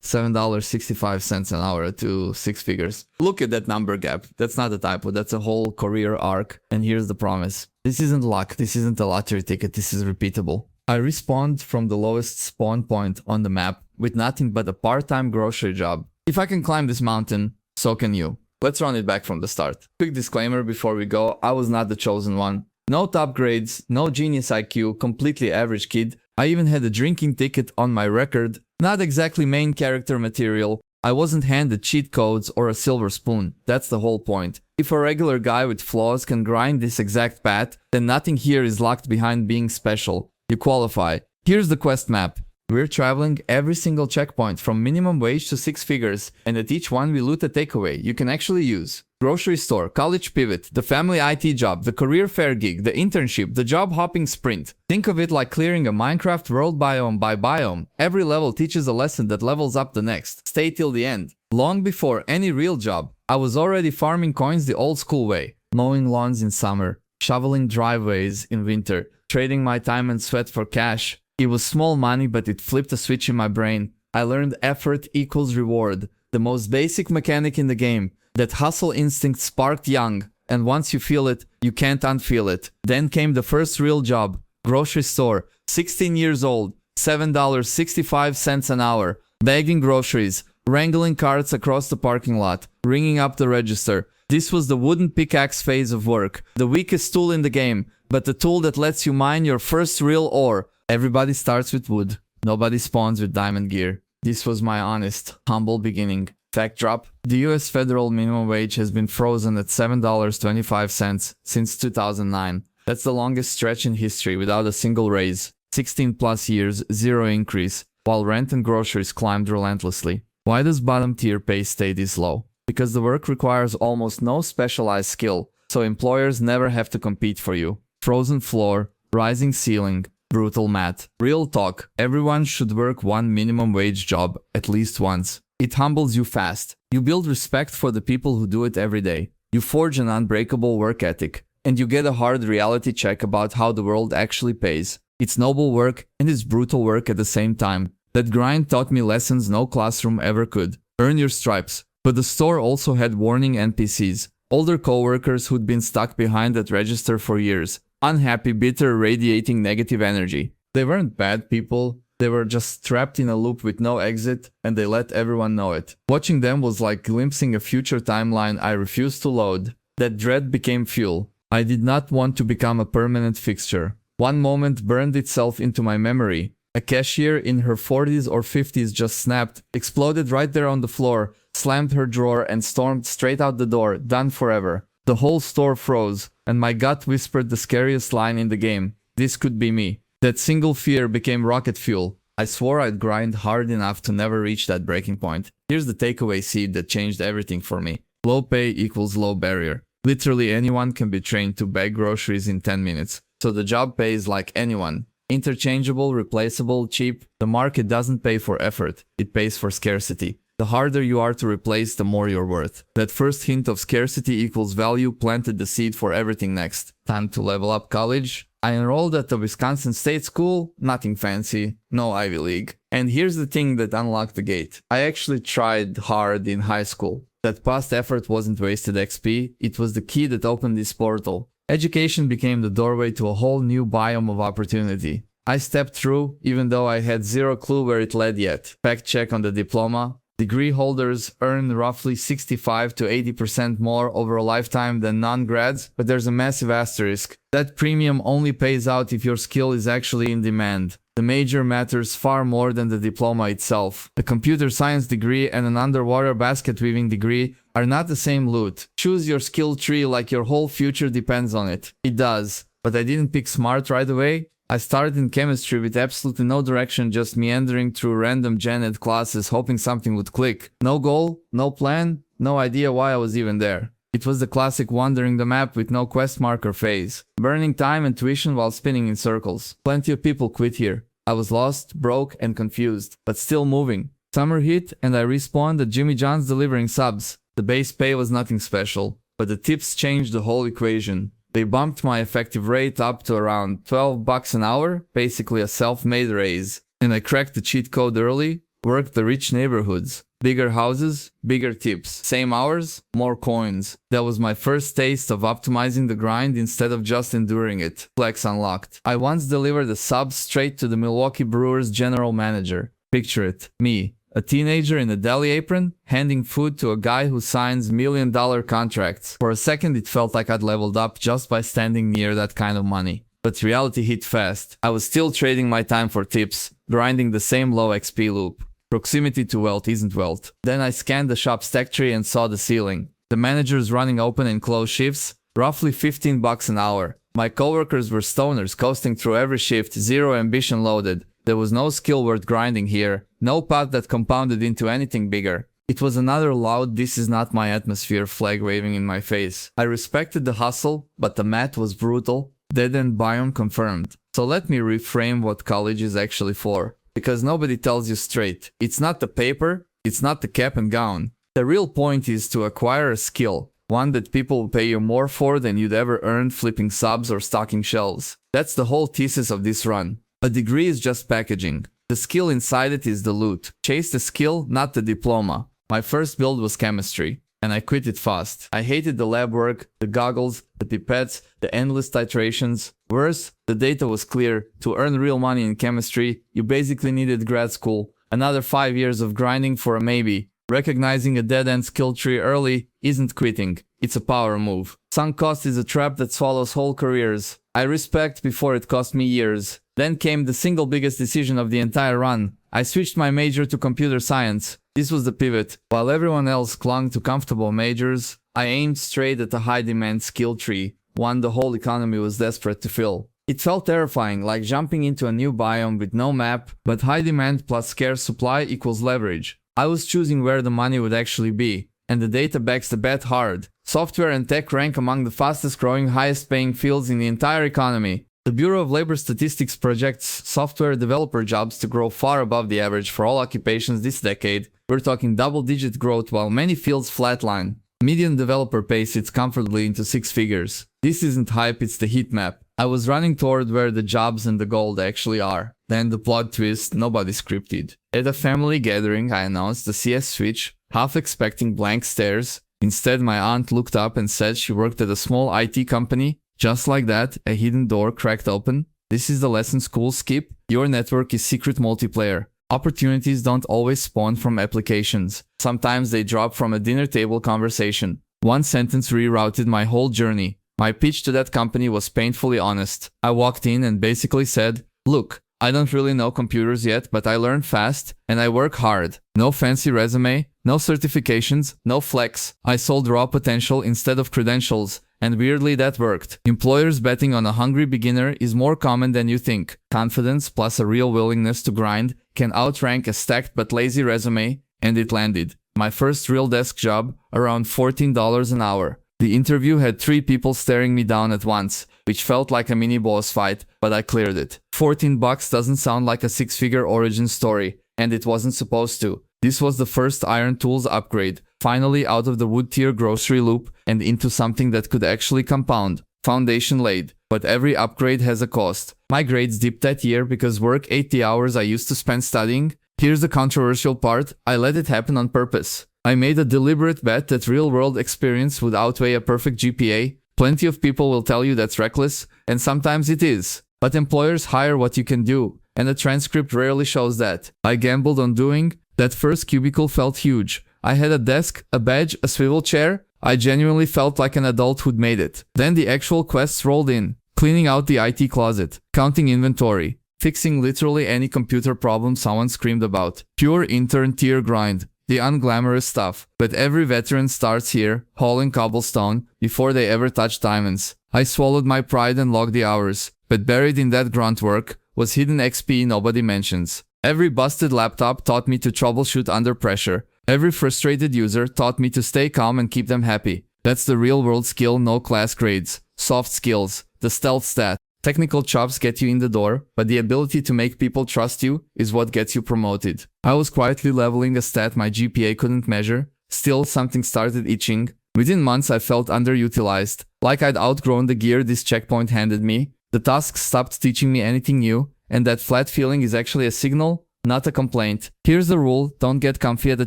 $7.65 an hour to six figures. Look at that number gap. That's not a typo. That's a whole career arc. And here's the promise. This isn't luck. This isn't a lottery ticket. This is repeatable. I respawned from the lowest spawn point on the map with nothing but a part-time grocery job. If I can climb this mountain, so can you. Let's run it back from the start. Quick disclaimer before we go. I was not the chosen one. No top grades, no genius IQ, completely average kid. I even had a drinking ticket on my record. Not exactly main character material. I wasn't handed cheat codes or a silver spoon. That's the whole point. If a regular guy with flaws can grind this exact path, then nothing here is locked behind being special. You qualify. Here's the quest map. We're traveling every single checkpoint from minimum wage to six figures, and at each one we loot a takeaway you can actually use. Grocery store, college pivot, the family IT job, the career fair gig, the internship, the job hopping sprint. Think of it like clearing a Minecraft world biome by biome. Every level teaches a lesson that levels up the next. Stay till the end. Long before any real job, I was already farming coins the old school way. Mowing lawns in summer, shoveling driveways in winter, trading my time and sweat for cash. It was small money, but it flipped a switch in my brain. I learned effort equals reward, the most basic mechanic in the game. That hustle instinct sparked young, and once you feel it, you can't unfeel it. Then came the first real job, grocery store, 16 years old, $7.65 an hour, bagging groceries, wrangling carts across the parking lot, ringing up the register. This was the wooden pickaxe phase of work, the weakest tool in the game, but the tool that lets you mine your first real ore. Everybody starts with wood. Nobody spawns with diamond gear. This was my honest, humble beginning. Fact drop. The US federal minimum wage has been frozen at $7.25 since 2009. That's the longest stretch in history without a single raise. 16 plus years, zero increase, while rent and groceries climbed relentlessly. Why does bottom tier pay stay this low? Because the work requires almost no specialized skill, so employers never have to compete for you. Frozen floor, rising ceiling, brutal math. Real talk, everyone should work one minimum wage job at least once. It humbles you fast. You build respect for the people who do it every day. You forge an unbreakable work ethic. And you get a hard reality check about how the world actually pays. It's noble work and it's brutal work at the same time. That grind taught me lessons no classroom ever could. Earn your stripes. But the store also had warning NPCs. Older coworkers who'd been stuck behind that register for years. Unhappy, bitter, radiating negative energy. They weren't bad people. They were just trapped in a loop with no exit, and they let everyone know it. Watching them was like glimpsing a future timeline I refused to load. That dread became fuel. I did not want to become a permanent fixture. One moment burned itself into my memory. A cashier in her 40s or 50s just snapped, exploded right there on the floor, slammed her drawer and stormed straight out the door, done forever. The whole store froze, and my gut whispered the scariest line in the game. This could be me. That single fear became rocket fuel. I swore I'd grind hard enough to never reach that breaking point. Here's the takeaway seed that changed everything for me. Low pay equals low barrier. Literally anyone can be trained to bag groceries in 10 minutes. So the job pays like anyone. Interchangeable, replaceable, cheap. The market doesn't pay for effort. It pays for scarcity. The harder you are to replace, the more you're worth. That first hint of scarcity equals value planted the seed for everything next. Time to level up college. I enrolled at the Wisconsin State School, nothing fancy, no Ivy League. And here's the thing that unlocked the gate. I actually tried hard in high school. That past effort wasn't wasted XP, it was the key that opened this portal. Education became the doorway to a whole new biome of opportunity. I stepped through, even though I had zero clue where it led yet. Fact check on the diploma. Degree holders earn roughly 65 to 80% more over a lifetime than non-grads, but there's a massive asterisk. That premium only pays out if your skill is actually in demand. The major matters far more than the diploma itself. The computer science degree and an underwater basket weaving degree are not the same loot. Choose your skill tree like your whole future depends on it. It does. But I didn't pick smart right away. I started in chemistry with absolutely no direction, just meandering through random gen ed classes hoping something would click. No goal, no plan, no idea why I was even there. It was the classic wandering the map with no quest marker phase. Burning time and tuition while spinning in circles. Plenty of people quit here. I was lost, broke, and confused, but still moving. Summer hit and I respawned at Jimmy John's delivering subs. The base pay was nothing special, but the tips changed the whole equation. They bumped my effective rate up to around $12 an hour, basically a self-made raise. And I cracked the cheat code early. Worked the rich neighborhoods. Bigger houses, bigger tips. Same hours, more coins. That was my first taste of optimizing the grind instead of just enduring it. Flex unlocked. I once delivered a sub straight to the Milwaukee Brewers general manager. Picture it. Me, a teenager in a deli apron, handing food to a guy who signs million-dollar contracts. For a second it felt like I'd leveled up just by standing near that kind of money. But reality hit fast. I was still trading my time for tips, grinding the same low XP loop. Proximity to wealth isn't wealth. Then I scanned the shop stack tree and saw the ceiling. The managers running open and close shifts, roughly $15 an hour. My coworkers were stoners coasting through every shift, zero ambition loaded. There was no skill worth grinding here, no path that compounded into anything bigger. It was another loud "this is not my atmosphere" flag waving in my face. I respected the hustle, but the math was brutal. Dead-end biome confirmed. So let me reframe what college is actually for. Because nobody tells you straight. It's not the paper, it's not the cap and gown. The real point is to acquire a skill, one that people will pay you more for than you'd ever earn flipping subs or stocking shelves. That's the whole thesis of this run. A degree is just packaging. The skill inside it is the loot. Chase the skill, not the diploma. My first build was chemistry, and I quit it fast. I hated the lab work, the goggles, the pipettes, the endless titrations. Worse, the data was clear. To earn real money in chemistry, you basically needed grad school. Another 5 years of grinding for a maybe. Recognizing a dead-end skill tree early isn't quitting. It's a power move. Sunk cost is a trap that swallows whole careers. I respect before it cost me years. Then came the single biggest decision of the entire run. I switched my major to computer science. This was the pivot. While everyone else clung to comfortable majors, I aimed straight at a high-demand skill tree, one the whole economy was desperate to fill. It felt terrifying, like jumping into a new biome with no map, but high demand plus scarce supply equals leverage. I was choosing where the money would actually be, and the data backs the bet hard. Software and tech rank among the fastest growing, highest paying fields in the entire economy. The Bureau of Labor Statistics projects software developer jobs to grow far above the average for all occupations this decade. We're talking double-digit growth while many fields flatline. Median developer pay sits comfortably into 6 figures. This isn't hype, it's the heat map. I was running toward where the jobs and the gold actually are. Then the plot twist, nobody scripted. At a family gathering, I announced the CS switch, half expecting blank stares. Instead, my aunt looked up and said she worked at a small IT company. Just like that, a hidden door cracked open. This is the lesson schools skip. Your network is secret multiplayer. Opportunities don't always spawn from applications. Sometimes they drop from a dinner table conversation. One sentence rerouted my whole journey. My pitch to that company was painfully honest. I walked in and basically said, "Look, I don't really know computers yet, but I learn fast and I work hard. No fancy resume, no certifications, no flex. I sold raw potential instead of credentials. And weirdly that worked. Employers betting on a hungry beginner is more common than you think. Confidence plus a real willingness to grind can outrank a stacked but lazy resume, and it landed. My first real desk job, around $14 an hour. The interview had 3 people staring me down at once, which felt like a mini boss fight, but I cleared it. $14 doesn't sound like a 6-figure origin story, and it wasn't supposed to. This was the first Iron Tools upgrade, finally out of the wood tier grocery loop and into something that could actually compound. Foundation laid, but every upgrade has a cost. My grades dipped that year because work ate the hours I used to spend studying. Here's the controversial part, I let it happen on purpose. I made a deliberate bet that real-world experience would outweigh a perfect GPA. Plenty of people will tell you that's reckless, and sometimes it is. But employers hire what you can do, and a transcript rarely shows that. I gambled on doing. That first cubicle felt huge. I had a desk, a badge, a swivel chair. I genuinely felt like an adult who'd made it. Then the actual quests rolled in. Cleaning out the IT closet, counting inventory, fixing literally any computer problem someone screamed about. Pure intern tier grind. The unglamorous stuff. But every veteran starts here, hauling cobblestone, before they ever touch diamonds. I swallowed my pride and logged the hours. But buried in that grunt work was hidden XP nobody mentions. Every busted laptop taught me to troubleshoot under pressure. Every frustrated user taught me to stay calm and keep them happy. That's the real-world skill, no class grades. Soft skills, the stealth stat. Technical chops get you in the door, but the ability to make people trust you is what gets you promoted. I was quietly leveling a stat my GPA couldn't measure. Still, something started itching. Within months, I felt underutilized, like I'd outgrown the gear this checkpoint handed me. The tasks stopped teaching me anything new, and that flat feeling is actually a signal. not a complaint. Here's the rule: don't get comfy at the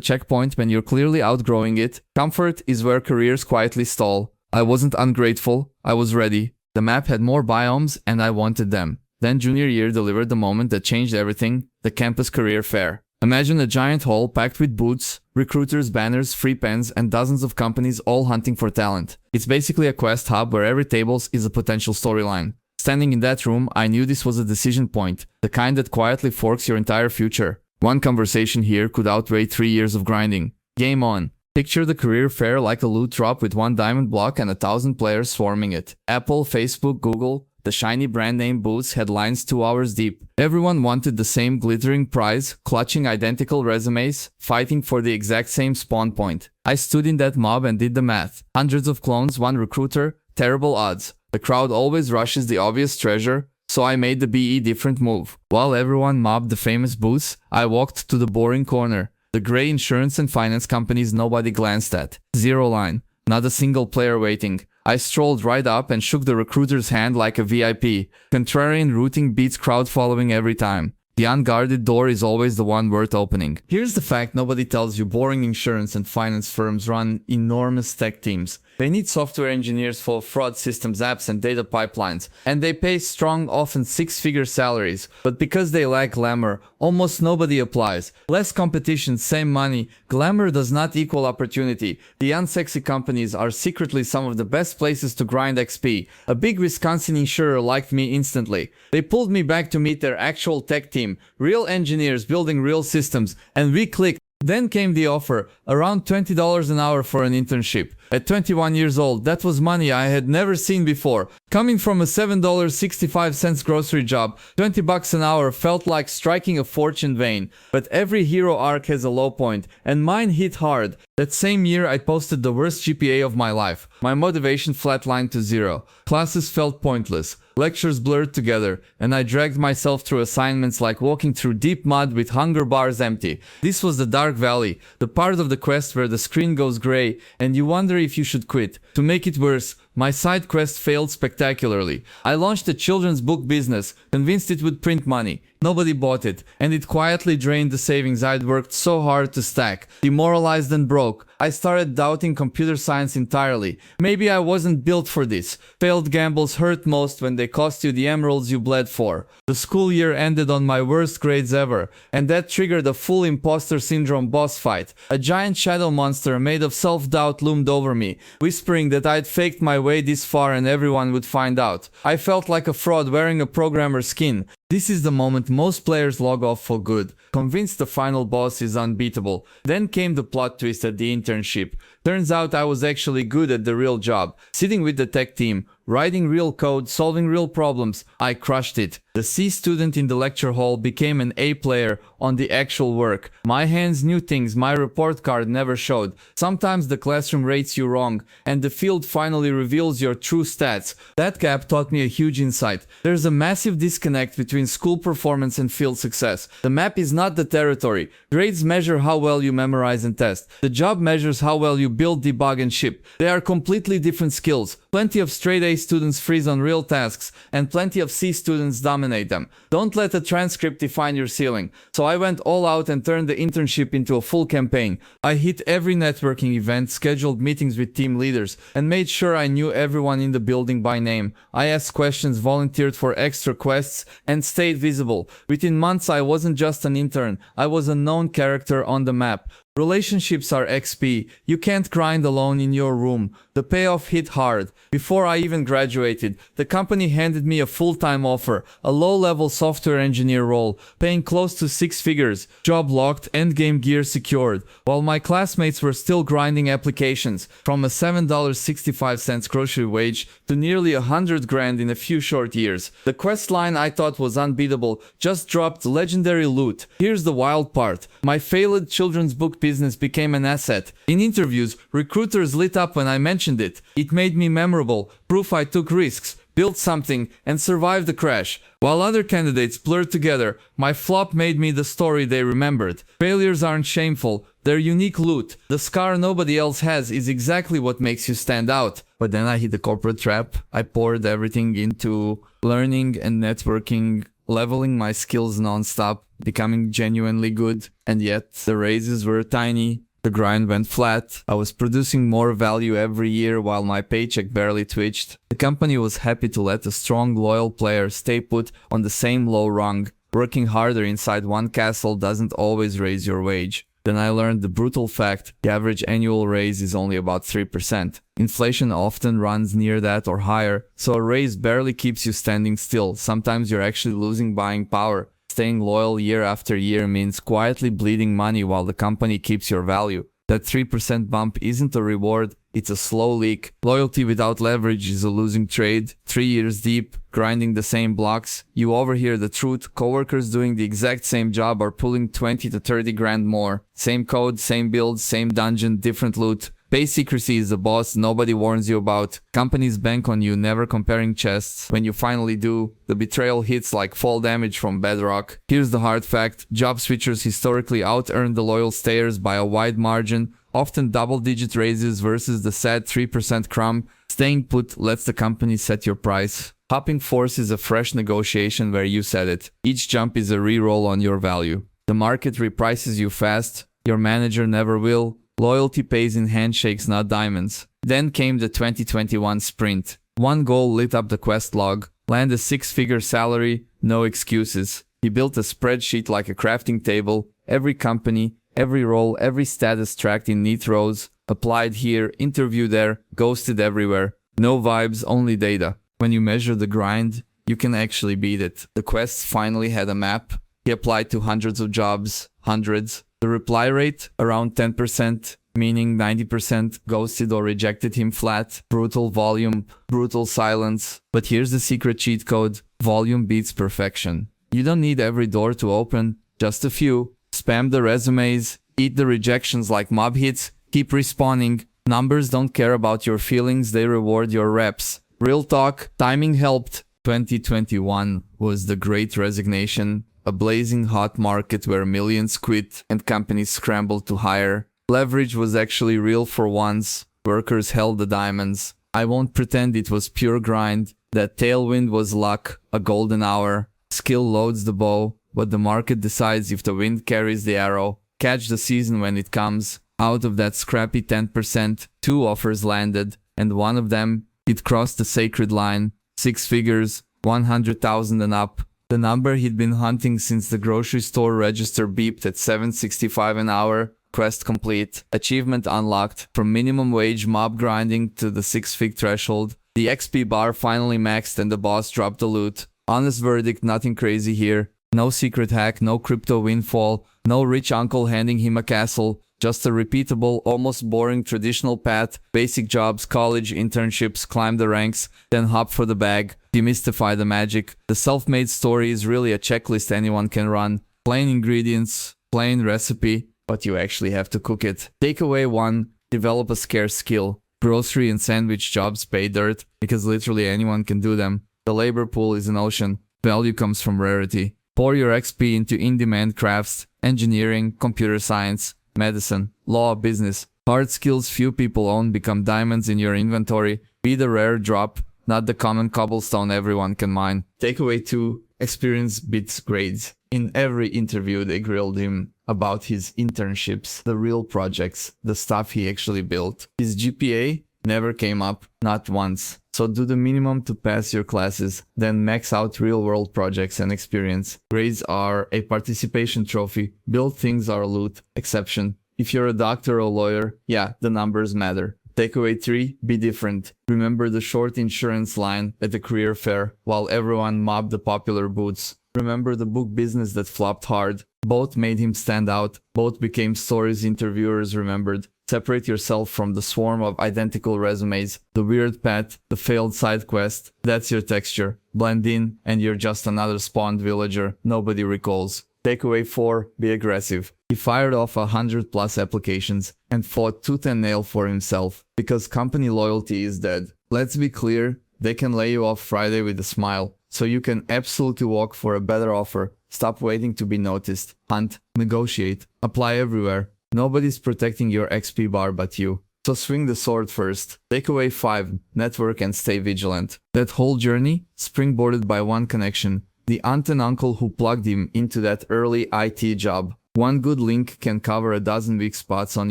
checkpoint when you're clearly outgrowing it. Comfort is where careers quietly stall. I wasn't ungrateful, I was ready. The map had more biomes and I wanted them. Then junior year delivered the moment that changed everything: the campus career fair. Imagine a giant hall packed with booths, recruiters, banners, free pens, and dozens of companies all hunting for talent. It's basically a quest hub where every table is a potential storyline. Standing in that room, I knew this was a decision point, the kind that quietly forks your entire future. One conversation here could outweigh 3 years of grinding. Game on. Picture the career fair like a loot drop with one diamond block and 1,000 players swarming it. Apple, Facebook, Google, the shiny brand name booths had lines 2 hours deep. Everyone wanted the same glittering prize, clutching identical resumes, fighting for the exact same spawn point. I stood in that mob and did the math. Hundreds of clones, one recruiter, terrible odds. The crowd always rushes the obvious treasure, so I made the BE different move. While everyone mobbed the famous booths, I walked to the boring corner. The gray insurance and finance companies nobody glanced at. Zero line. Not a single player waiting. I strolled right up and shook the recruiter's hand like a VIP. Contrarian routing beats crowd following every time. The unguarded door is always the one worth opening. Here's the fact nobody tells you: boring insurance and finance firms run enormous tech teams. They need software engineers for fraud systems, apps, and data pipelines, and they pay strong, often six-figure salaries. But because they lack glamour, almost nobody applies. Less competition, same money. Glamour does not equal opportunity. The unsexy companies are secretly some of the best places to grind XP. A big Wisconsin insurer liked me instantly. They pulled me back to meet their actual tech team, real engineers building real systems, and we clicked. Then came the offer, around $20 an hour for an internship. At 21 years old, that was money I had never seen before. Coming from a $7.65 grocery job, $20 an hour felt like striking a fortune vein. But every hero arc has a low point, and mine hit hard. That same year I posted the worst GPA of my life. My motivation flatlined to zero. Classes felt pointless. Lectures blurred together, and I dragged myself through assignments like walking through deep mud with hunger bars empty. This was the dark valley, the part of the quest where the screen goes gray and you wonder if you should quit. To make it worse, my side quest failed spectacularly. I launched a children's book business, convinced it would print money. Nobody bought it, and it quietly drained the savings I'd worked so hard to stack. Demoralized and broke, I started doubting computer science entirely. Maybe I wasn't built for this. Failed gambles hurt most when they cost you the emeralds you bled for. The school year ended on my worst grades ever, and that triggered a full imposter syndrome boss fight. A giant shadow monster made of self-doubt loomed over me, whispering that I'd faked my way this far and everyone would find out. I felt like a fraud wearing a programmer's skin. This is the moment most players log off for good, convinced the final boss is unbeatable. Then came the plot twist at the internship. Turns out I was actually good at the real job, sitting with the tech team, writing real code, solving real problems. I crushed it. The C student in the lecture hall became an A player on the actual work. My hands knew things my report card never showed. Sometimes the classroom rates you wrong, and the field finally reveals your true stats. That gap taught me a huge insight. There's a massive disconnect between school performance and field success. The map is not the territory. Grades measure how well you memorize and test. The job measures how well you build, debug, and ship. They are completely different skills. Plenty of straight A students freeze on real tasks, and plenty of C students dominate them. Don't let a transcript define your ceiling. So I went all out and turned the internship into a full campaign. I hit every networking event, scheduled meetings with team leaders, and made sure I knew everyone in the building by name. I asked questions, volunteered for extra quests, and stayed visible. Within months I wasn't just an intern, I was a known character on the map. Relationships are XP. You can't grind alone in your room. The payoff hit hard. Before I even graduated, the company handed me a full-time offer, a low-level software engineer role, paying close to 6 figures, job locked, endgame gear secured, while my classmates were still grinding applications, from a $7.65 grocery wage to nearly $100,000 in a few short years. The quest line I thought was unbeatable just dropped legendary loot. Here's the wild part. My failed children's book business became an asset. In interviews, recruiters lit up when I mentioned it. It made me memorable, proof I took risks, built something, and survived the crash. While other candidates blurred together, my flop made me the story they remembered. Failures aren't shameful, they're unique loot. The scar nobody else has is exactly what makes you stand out. But then I hit the corporate trap. I poured everything into learning and networking leveling my skills non-stop, becoming genuinely good, and yet the raises were tiny. The grind went flat. I was producing more value every year while my paycheck barely twitched. The company was happy to let a strong, loyal player stay put on the same low rung. Working harder inside one castle doesn't always raise your wage. Then I learned the brutal fact: the average annual raise is only about 3%. Inflation often runs near that or higher, so a raise barely keeps you standing still. Sometimes you're actually losing buying power. Staying loyal year after year means quietly bleeding money while the company keeps your value. That 3% bump isn't a reward, it's a slow leak. Loyalty without leverage is a losing trade. 3 years deep, grinding the same blocks, you overhear the truth. Coworkers doing the exact same job are pulling 20 to 30 grand more. Same code, same build, same dungeon, different loot. Pay secrecy is a boss nobody warns you about. Companies bank on you never comparing chests. When you finally do, the betrayal hits like fall damage from bedrock. Here's the hard fact: job switchers historically out-earn the loyal stayers by a wide margin, often double-digit raises versus the sad 3% crumb. Staying put lets the company set your price. Hopping force is a fresh negotiation where you set it. Each jump is a re-roll on your value. The market reprices you fast. Your manager never will. Loyalty pays in handshakes, not diamonds. Then came the 2021 sprint. One goal lit up the quest log: land a 6-figure salary, no excuses. He built a spreadsheet like a crafting table. Every company, every role, every status tracked in neat rows. Applied here, interview there, ghosted everywhere. No vibes, only data. When you measure the grind, you can actually beat it. The quest finally had a map. He applied to hundreds of jobs. Hundreds. The reply rate, around 10%, meaning 90% ghosted or rejected him flat. Brutal volume, brutal silence. But here's the secret cheat code: volume beats perfection. You don't need every door to open, just a few. Spam the resumes, eat the rejections like mob hits, keep respawning. Numbers don't care about your feelings, they reward your reps. Real talk, timing helped. 2021 was the great resignation. A blazing hot market where millions quit and companies scrambled to hire. Leverage was actually real for once. Workers held the diamonds. I won't pretend it was pure grind. That tailwind was luck, a golden hour. Skill loads the bow, but the market decides if the wind carries the arrow. Catch the season when it comes. Out of that scrappy 10%, 2 offers landed, and one of them, it crossed the sacred line. 6 figures, 100,000 and up. The number he'd been hunting since the grocery store register beeped at $7.65 an hour. Quest complete. Achievement unlocked. From minimum wage mob grinding to the 6-fig threshold. The XP bar finally maxed and the boss dropped the loot. Honest verdict, nothing crazy here. No secret hack, no crypto windfall, no rich uncle handing him a castle. Just a repeatable, almost boring traditional path. Basic jobs, college, internships, climb the ranks, then hop for the bag. Demystify the magic. The self-made story is really a checklist anyone can run. Plain ingredients, plain recipe, but you actually have to cook it. Takeaway 1. Develop a scarce skill. Grocery and sandwich jobs pay dirt, because literally anyone can do them. The labor pool is an ocean. Value comes from rarity. Pour your XP into in-demand crafts, engineering, computer science, medicine, law, business. Hard skills few people own become diamonds in your inventory. Be the rare drop, not the common cobblestone everyone can mine. Takeaway 2. Experience beats grades. In every interview they grilled him about his internships, the real projects, the stuff he actually built. His GPA never came up, not once. So do the minimum to pass your classes, then max out real-world projects and experience. Grades are a participation trophy. Build things are a loot, exception. If you're a doctor or lawyer, yeah, the numbers matter. Takeaway 3, be different. Remember the short insurance line at the career fair while everyone mobbed the popular booths. Remember the book business that flopped hard. Both made him stand out. Both became stories interviewers remembered. Separate yourself from the swarm of identical resumes, the weird path, the failed side quest. That's your texture. Blend in, and you're just another spawned villager nobody recalls. Takeaway 4, be aggressive. He fired off 100+ applications and fought tooth and nail for himself, because company loyalty is dead. Let's be clear, they can lay you off Friday with a smile, so you can absolutely walk for a better offer. Stop waiting to be noticed. Hunt, negotiate, apply everywhere. Nobody's protecting your XP bar but you. So swing the sword first. Takeaway 5, network and stay vigilant. That whole journey, springboarded by one connection, the aunt and uncle who plugged him into that early IT job. One good link can cover a dozen weak spots on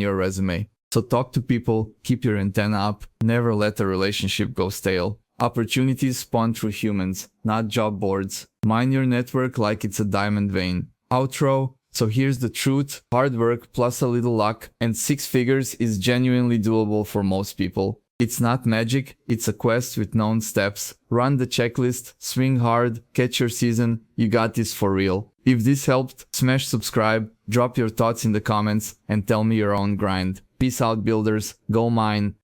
your resume. So talk to people, keep your antenna up, never let a relationship go stale. Opportunities spawn through humans, not job boards. Mine your network like it's a diamond vein. Outro. So here's the truth. Hard work plus a little luck and 6 figures is genuinely doable for most people. It's not magic, it's a quest with known steps. Run the checklist, swing hard, catch your season, you got this for real. If this helped, smash subscribe, drop your thoughts in the comments, and tell me your own grind. Peace out builders, go mine.